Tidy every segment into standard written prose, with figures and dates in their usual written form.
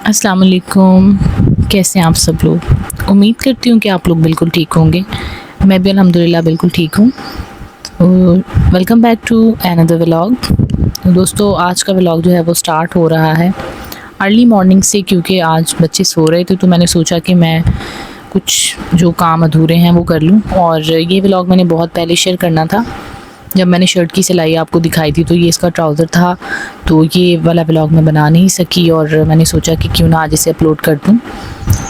अस्सलाम वालेकुम। कैसे हैं आप सब लोग? उम्मीद करती हूँ कि आप लोग बिल्कुल ठीक होंगे। मैं भी अल्हम्दुलिल्लाह बिल्कुल ठीक हूँ। और welcome back to another vlog. तो दोस्तों आज का व्लॉग जो है वो स्टार्ट हो रहा है अर्ली मॉर्निंग से, क्योंकि आज बच्चे सो रहे थे तो मैंने सोचा कि मैं कुछ जो काम अधूरे हैं वो कर लूँ। और ये व्लॉग मैंने बहुत पहले शेयर करना था, जब मैंने शर्ट की सिलाई आपको दिखाई थी तो ये इसका ट्राउज़र था, तो ये वाला व्लॉग मैं बना नहीं सकी और मैंने सोचा कि क्यों ना आज इसे अपलोड कर दूँ।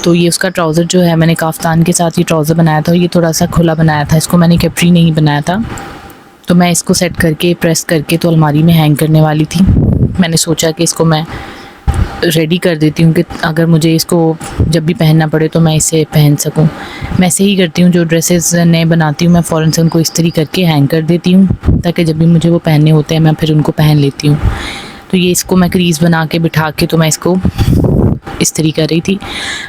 तो ये उसका ट्राउज़र जो है मैंने काफ्तान के साथ ये ट्राउज़र बनाया था, ये थोड़ा सा खुला बनाया था, इसको मैंने कैप्री नहीं बनाया था। तो मैं इसको सेट करके प्रेस करके तो अलमारी में हैंग करने वाली थी। मैंने सोचा कि इसको मैं रेडी कर देती हूँ कि अगर मुझे इसको जब भी पहनना पड़े तो मैं इसे पहन सकूँ। मैं ऐसे ही करती हूँ, जो ड्रेसेस नए बनाती हूँ मैं फ़ौरन से उनको इस्त्री करके हैंग कर देती हूँ, ताकि जब भी मुझे वो पहनने होते हैं मैं फिर उनको पहन लेती हूँ। तो ये इसको मैं क्रीज़ बना के बिठा के तो मैं इसको इस्त्री कर रही थी।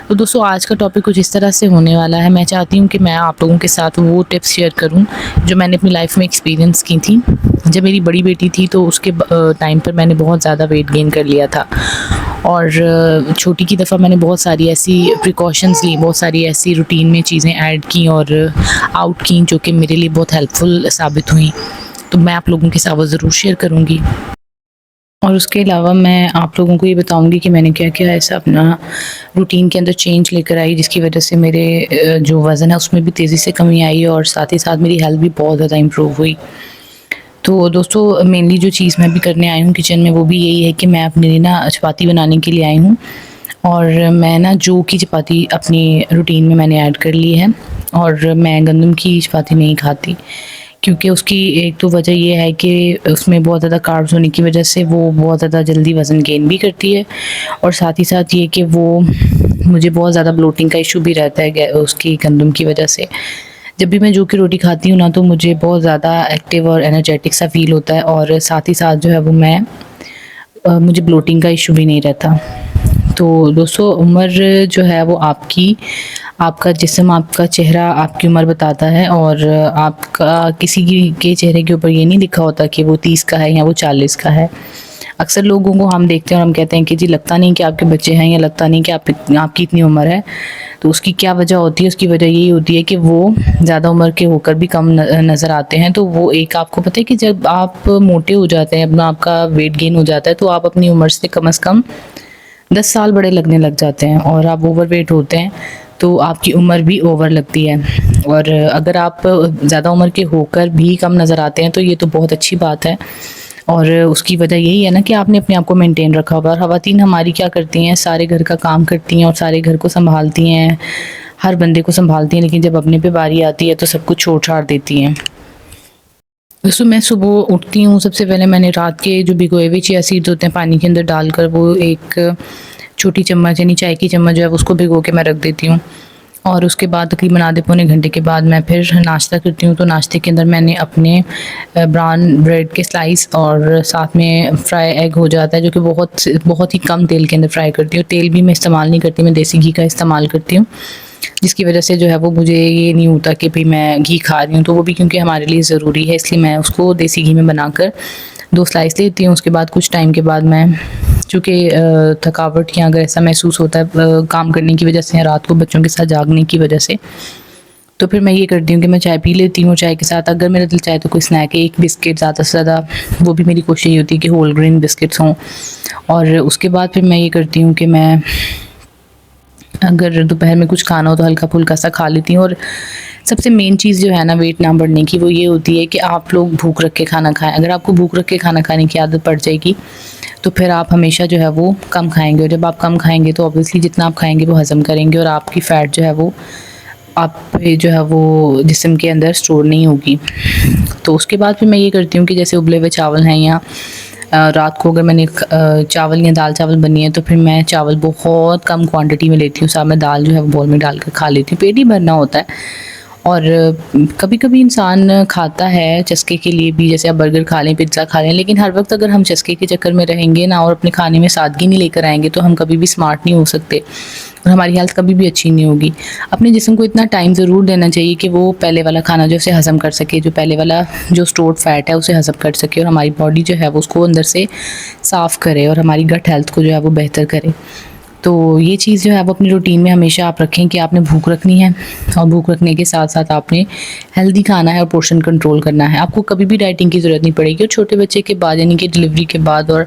तो दोस्तों आज का टॉपिक कुछ इस तरह से होने वाला है। मैं चाहती हूँ कि मैं आप लोगों के साथ वो टिप्स शेयर करूँ जो मैंने अपनी लाइफ में एक्सपीरियंस की थी। जब मेरी बड़ी बेटी थी तो उसके टाइम पर मैंने बहुत ज़्यादा वेट गेन कर लिया था, और छोटी की दफ़ा मैंने बहुत सारी ऐसी प्रिकॉशंस ली, बहुत सारी ऐसी रूटीन में चीज़ें ऐड की और आउट की जो कि मेरे लिए बहुत हेल्पफुल साबित हुई। तो मैं आप लोगों के साथ वो ज़रूर शेयर करूँगी। और उसके अलावा मैं आप लोगों को ये बताऊंगी कि मैंने क्या क्या ऐसा अपना रूटीन के अंदर चेंज लेकर आई, जिसकी वजह से मेरे जो वज़न है उसमें भी तेज़ी से कमी आई और साथ ही साथ मेरी हेल्थ भी बहुत ज़्यादा इम्प्रूव हुई। तो दोस्तों मेनली जो चीज़ मैं भी करने आई हूँ किचन में वो भी यही है कि मैं अपने लिए ना चपाती बनाने के लिए आई हूँ। और मैं ना जौ की चपाती अपनी रूटीन में मैंने ऐड कर ली है, और मैं गंदम की चपाती नहीं खाती, क्योंकि उसकी एक तो वजह ये है कि उसमें बहुत ज़्यादा कार्ब्स होने की वजह से वो बहुत ज़्यादा जल्दी वज़न गेन भी करती है, और साथ ही साथ ये कि वो मुझे बहुत ज़्यादा ब्लोटिंग का इशू भी रहता है उसकी गंदम की वजह से। जब भी मैं जौ की रोटी खाती हूँ ना तो मुझे बहुत ज़्यादा एक्टिव और एनर्जेटिक सा फ़ील होता है, और साथ ही साथ जो है वो मुझे ब्लोटिंग का इशू भी नहीं रहता। तो दोस्तों उम्र जो है वो आपका जिस्म, आपका चेहरा आपकी उम्र बताता है, और आपका किसी की के चेहरे के ऊपर ये नहीं लिखा होता कि वो 30 का है या वो 40 का है। अक्सर लोगों को हम देखते हैं और हम कहते हैं कि जी लगता नहीं कि आपके बच्चे हैं, या लगता नहीं कि आपकी इतनी उम्र है। तो उसकी क्या वजह होती है? उसकी वजह यही होती है कि वो ज़्यादा उम्र के होकर भी कम नज़र आते हैं। तो वो एक आपको पता है कि जब आप मोटे हो जाते हैं, अपना आपका वेट गेन हो जाता है, तो आप अपनी उम्र से कम 10 साल बड़े लगने लग जाते हैं, और आप ओवरवेट होते हैं तो आपकी उम्र भी ओवर लगती है। और अगर आप ज़्यादा उम्र के होकर भी कम नज़र आते हैं तो ये तो बहुत अच्छी बात है, और उसकी वजह यही है ना कि आपने अपने आप को मेंटेन रखा होगा। और ख़वातीन हमारी क्या करती हैं, सारे घर का काम करती हैं और सारे घर को संभालती हैं, हर बंदे को संभालती हैं, लेकिन जब अपने पे बारी आती है तो सब कुछ छोड़ छाड़ देती हैं। दोस्तों मैं सुबह उठती हूँ, सबसे पहले मैंने रात के जो भिगोए हुए चिया सीड्स होते हैं पानी के अंदर डालकर वो एक छोटी चम्मच यानी चाय की चम्मच जो है उसको भिगो के मैं रख देती हूँ। और उसके बाद तकरीबन आधे पौने घंटे के बाद मैं फिर नाश्ता करती हूँ। तो नाश्ते के अंदर मैंने अपने ब्राउन ब्रेड के स्लाइस और साथ में फ्राई एग हो जाता है, जो कि बहुत बहुत ही कम तेल के अंदर फ्राई करती हूँ। तेल भी मैं इस्तेमाल नहीं करती, मैं देसी घी का इस्तेमाल करती हूँ, जिसकी वजह से जो है वो मुझे ये नहीं होता कि भाई मैं घी खा रही हूँ। तो वो भी क्योंकि हमारे लिए ज़रूरी है, इसलिए मैं उसको देसी घी में बनाकर 2 स्लाइस लेती हूँ। उसके बाद कुछ टाइम के बाद मैं, चूँकि थकावट या अगर ऐसा महसूस होता है काम करने की वजह से या रात को बच्चों के साथ जागने की वजह से, तो फिर मैं ये करती हूँ कि मैं चाय पी लेती हूँ। चाय के साथ अगर मेरा दिल चाहे तो कोई स्नैक है, एक बिस्किट ज़्यादा से ज़्यादा, वो भी मेरी कोशिश ये होती है कि होल ग्रेन बिस्किट्स हों। और उसके बाद फिर मैं ये करती हूँ कि मैं अगर दोपहर में कुछ खाना हो तो हल्का फुल्का सा खा लेती हूँ। और सबसे मेन चीज़ जो है ना वेट ना बढ़ने की, वो ये होती है कि आप लोग भूख रख के खाना खाएं। अगर आपको भूख रख के खाना खाने की आदत पड़ जाएगी तो फिर आप हमेशा जो है वो कम खाएंगे, और जब आप कम खाएंगे तो ऑब्वियसली जितना आप खाएंगे वो हज़म करेंगे, और आपकी फ़ैट जो है वो आप पे जो है वो जिस्म के अंदर स्टोर नहीं होगी। तो उसके बाद फिर मैं ये करती हूँ कि जैसे उबले हुए चावल हैं, या रात को अगर मैंने चावल या दाल चावल बनी है तो फिर मैं चावल बहुत कम क्वांटिटी में लेती हूँ, साथ में दाल जो है वो बोल में डाल कर खा लेती हूँ। पेट ही भरना होता है। और कभी कभी इंसान खाता है चस्के के लिए भी, जैसे आप बर्गर खा लें, पिज़्ज़ा खा लें, लेकिन हर वक्त अगर हम चस्के के चक्कर में रहेंगे ना और अपने खाने में सादगी नहीं लेकर आएंगे तो हम कभी भी स्मार्ट नहीं हो सकते, और हमारी हेल्थ कभी भी अच्छी नहीं होगी। अपने जिस्म को इतना टाइम ज़रूर देना चाहिए कि वो पहले वाला खाना जो उसे हज़म कर सके, जो पहले वाला जो स्टोर्ड फैट है उसे हज़म कर सके, और हमारी बॉडी जो है वो उसको अंदर से साफ़ करे और हमारी गट हेल्थ को जो है वो बेहतर करे। तो ये चीज़ जो है वो अपनी रूटीन में हमेशा आप रखें कि आपने भूख रखनी है, और भूख रखने के साथ साथ आपने हेल्दी खाना है और पोर्शन कंट्रोल करना है। आपको कभी भी डाइटिंग की ज़रूरत नहीं पड़ेगी, और छोटे बच्चे के बाद यानी कि डिलीवरी के बाद और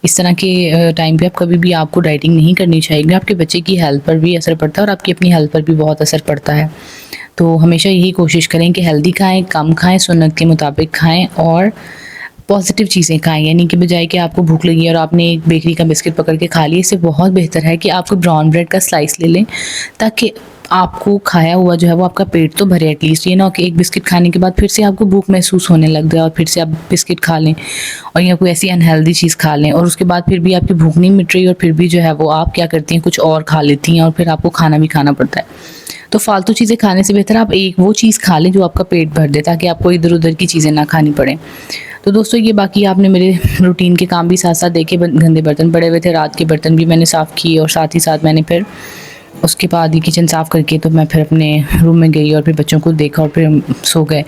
इस तरह के टाइम पे आप कभी भी आपको डाइटिंग नहीं करनी चाहिए। आपके बच्चे की हेल्थ पर भी असर पड़ता है और आपकी अपनी हेल्थ पर भी बहुत असर पड़ता है। तो हमेशा यही कोशिश करें कि हेल्दी खाएँ, कम खाएँ, सुन्नत के मुताबिक खाएँ और पॉजिटिव चीज़ें खाएँ। यानी कि बजाय कि आपको भूख लगी है और आपने एक बेकरी का बिस्किट पकड़ के खा लिया, इससे बहुत बेहतर है कि आप कोई ब्राउन ब्रेड का स्लाइस ले लें, ताकि आपको खाया हुआ जो है वो आपका पेट तो भरे एटलीस्ट। ये ना हो कि एक बिस्किट खाने के बाद फिर से आपको भूख महसूस होने लग जाए और फिर से आप बिस्किट खा लें और या कोई ऐसी अनहेल्दी चीज़ खा लें, और उसके बाद फिर भी आपकी भूख नहीं मिट रही और फिर भी जो है वो आप क्या करती हैं, कुछ और खा लेती हैं और फिर आपको खाना भी खाना पड़ता है। तो फालतू चीज़ें खाने से बेहतर आप एक वो चीज़ खा लें जो आपका पेट भर दे, ताकि आपको इधर-उधर की चीज़ें ना खानी पड़ें। तो दोस्तों ये बाकी आपने मेरे रूटीन के काम भी साथ-साथ देखे। गंदे बर्तन पड़े हुए थे, रात के बर्तन भी मैंने साफ़ किए, और साथ ही साथ मैंने फिर उसके बाद ये किचन साफ़ करके तो मैं फिर अपने रूम में गई और फिर बच्चों को देखा और फिर हम सो गए।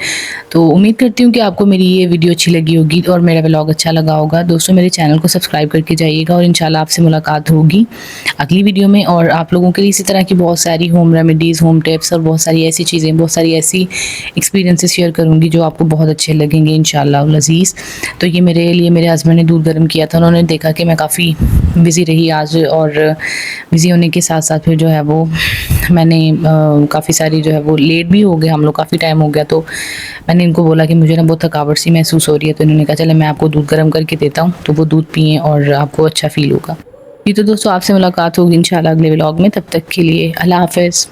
तो उम्मीद करती हूँ कि आपको मेरी ये वीडियो अच्छी लगी होगी और मेरा व्लॉग अच्छा लगा होगा। दोस्तों मेरे चैनल को सब्सक्राइब करके जाइएगा, और इंशाल्लाह आपसे मुलाकात होगी अगली वीडियो में। और आप लोगों के लिए इसी तरह की बहुत सारी होम रेमेडीज़, होम टिप्स और बहुत सारी ऐसी चीज़ें, बहुत सारी ऐसी एक्सपीरियंसेस शेयर करूँगी जो आपको बहुत अच्छे लगेंगे इंशाल्लाह अज़ीज़। तो ये मेरे लिए मेरे हस्बैंड ने दूध गर्म किया था, उन्होंने देखा कि मैं काफ़ी बिज़ी रही आज, और बिज़ी होने के साथ साथ फिर जो है वो मैंने काफ़ी सारी जो है वो लेट भी हो गए हम लोग, काफ़ी टाइम हो गया। तो मैंने इनको बोला कि मुझे ना बहुत थकावट सी महसूस हो रही है, तो इन्होंने कहा चले मैं आपको दूध गर्म करके देता हूँ, तो वो दूध पिएँ और आपको अच्छा फ़ील होगा। ये तो दोस्तों आपसे मुलाकात होगी इंशाल्लाह अगले व्लॉग में, तब तक के लिए अल्लाह हाफ़िज़।